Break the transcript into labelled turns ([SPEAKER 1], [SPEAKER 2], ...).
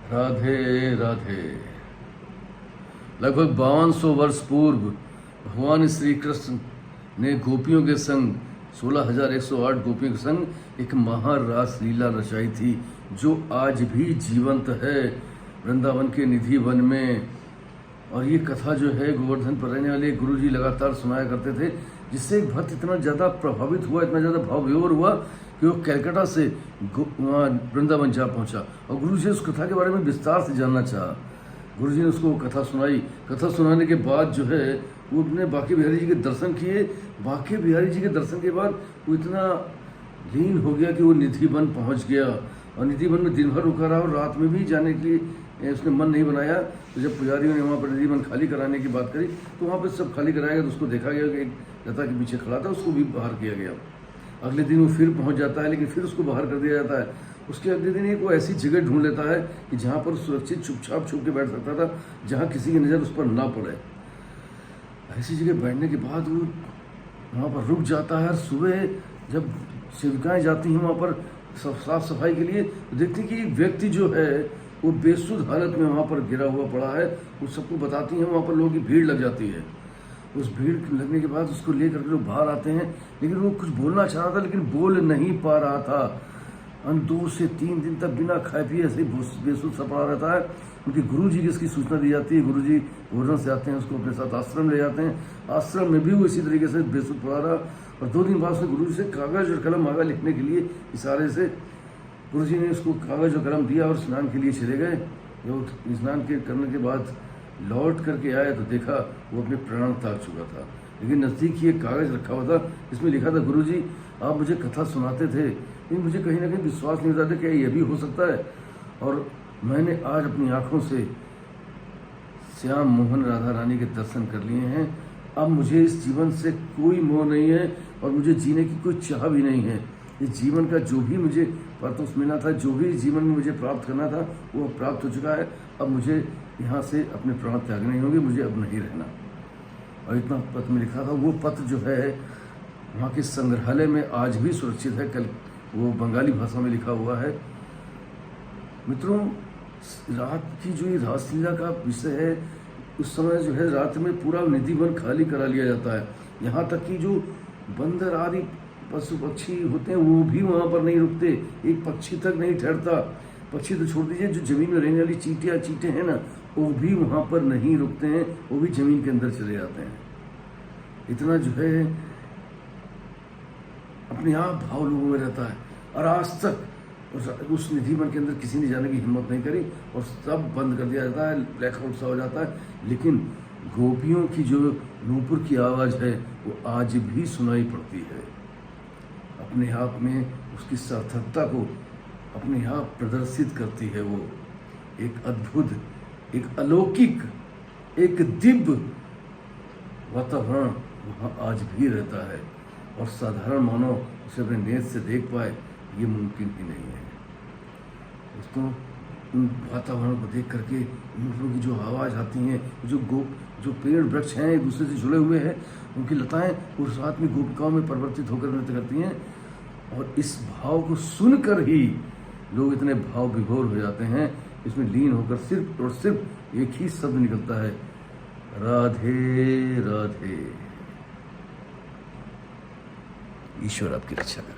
[SPEAKER 1] राधे राधे। लगभग 5200 वर्ष पूर्व भगवान श्री कृष्ण ने गोपियों के संग 16,108 गोपियों के संग एक महारास लीला रचाई थी, जो आज भी जीवंत है वृंदावन के निधि वन में। और ये कथा जो है गोवर्धन पर रहने वाले गुरु जी लगातार सुनाया करते थे, जिससे एक भक्त इतना ज़्यादा प्रभावित हुआ, इतना ज़्यादा भाव विभोर हुआ कि वो कलकत्ता से वहाँ वृंदावन जा पहुँचा और गुरु जी उस कथा के बारे में विस्तार से जानना चाहा। गुरु जी ने उसको कथा सुनाई। कथा सुनाने के बाद जो है वो अपने बांके बिहारी जी के दर्शन किए। बांके बिहारी जी के दर्शन के बाद वो इतना लीन हो गया कि वो निधि वन पहुँच गया और निधि वन में दिन भर रुका रहा और रात में भी जाने के लिए उसने मन नहीं बनाया। तो जब पुजारियों ने वहाँ पर निधि वन खाली कराने की बात करी तो वहाँ पर सब खाली कराया गया, तो उसको देखा गया कि एक लता के पीछे खड़ा था, उसको भी बाहर किया गया। अगले दिन वो फिर पहुँच जाता है, लेकिन फिर उसको बाहर कर दिया जाता है। उसके अगले दिन एक वो ऐसी जगह ढूंढ लेता है कि जहाँ पर सुरक्षित चुपचाप छुप के बैठ सकता था, जहाँ किसी की नज़र उस पर ना पड़े। ऐसी जगह बैठने के बाद वो वहाँ पर रुक जाता है और सुबह जब सेविकाएँ जाती हैं वहाँ पर साफ सफाई के लिए, तो देखती कि एक व्यक्ति जो है वो बेसुध हालत में वहाँ पर गिरा हुआ पड़ा है। वो सबको बताती हैं, वहाँ पर लोगों की भीड़ लग जाती है। उस भीड़ लगने के बाद उसको लेकर के लोग बाहर आते हैं, लेकिन वो कुछ बोलना चाह रहा था लेकिन बोल नहीं पा रहा था। 2 से 3 दिन तक बिना खाए पिए ऐसे ही बेसुध सा पड़ा रहता है। उनके गुरु जी की इसकी सूचना दी जाती है। गुरु जी गोवर्धन से आते हैं, उसको अपने साथ आश्रम ले जाते हैं। आश्रम में भी वो इसी तरीके से बेसुध पड़ा रहा और 2 दिन बाद उसने गुरु जी से कागज़ और कलम मांगा लिखने के लिए। इशारे से गुरु जी ने उसको कागज़ और कलम दिया और स्नान के लिए चले गए। जब स्नान करने के बाद लौट करके आए तो देखा वो अपने प्राण त्याग चुका था, लेकिन नज़दीक ही एक कागज़ रखा हुआ था। इसमें लिखा था, गुरु जी आप मुझे कथा सुनाते थे, लेकिन मुझे कहीं ना कहीं विश्वास नहीं होता था कि यह भी हो सकता है, और मैंने आज अपनी आँखों से श्याम मोहन राधा रानी के दर्शन कर लिए हैं। अब मुझे इस जीवन से कोई मोह नहीं है और मुझे जीने की कोई चाह भी नहीं है। इस जीवन का जो भी मुझे परतोष मिला था, जो भी जीवन में मुझे प्राप्त करना था, वो प्राप्त हो चुका है। अब मुझे यहाँ से अपने प्राण त्यागने होंगे, मुझे अब नहीं रहना। और इतना पत्र में लिखा था। वो पत्र जो है वहाँ के संग्रहालय में आज भी सुरक्षित है। कल वो बंगाली भाषा में लिखा हुआ है। मित्रों, रात की जो ये रासलीला का विषय है, उस समय जो है रात में पूरा निधि वन खाली करा लिया जाता है। यहाँ तक कि जो बंदर आदि पशु पक्षी होते हैं वो भी वहाँ पर नहीं रुकते, एक पक्षी तक नहीं ठहरता। पक्षी तो छोड़ दीजिए, जो जमीन में रहने वाली चींटे हैं ना, वो भी वहाँ पर नहीं रुकते हैं, वो भी जमीन के अंदर चले जाते हैं। इतना जो है अपने आप भाव लोगों में रहता है। और आज तक उस निधि वन के अंदर किसी ने जाने की हिम्मत नहीं करी और सब बंद कर दिया जाता है, ब्लैकआउट सा हो जाता है। लेकिन गोपियों की जो नूपुर की आवाज़ है वो आज भी सुनाई पड़ती है। अपने आप में उसकी सार्थकता को अपने आप प्रदर्शित करती है। वो एक अद्भुत, एक अलौकिक, एक दिव्य वातावरण वहाँ आज भी रहता है और साधारण मानव उसे अपने नेत्र से देख पाए ये मुमकिन ही नहीं है। दोस्तों, उन वातावरण को देख करके इन की जो आवाज़ आती हैं, जो पेड़ वृक्ष हैं एक दूसरे से जुड़े हुए हैं, उनकी लताएं उस रात में गोपिकाओं में परिवर्तित होकर नृत्य करती हैं। और इस भाव को सुनकर ही लोग इतने भाव विभोर हो जाते हैं, इसमें लीन होकर सिर्फ और सिर्फ एक ही शब्द निकलता है, राधे राधे। ईश्वर आपकी रक्षा करे।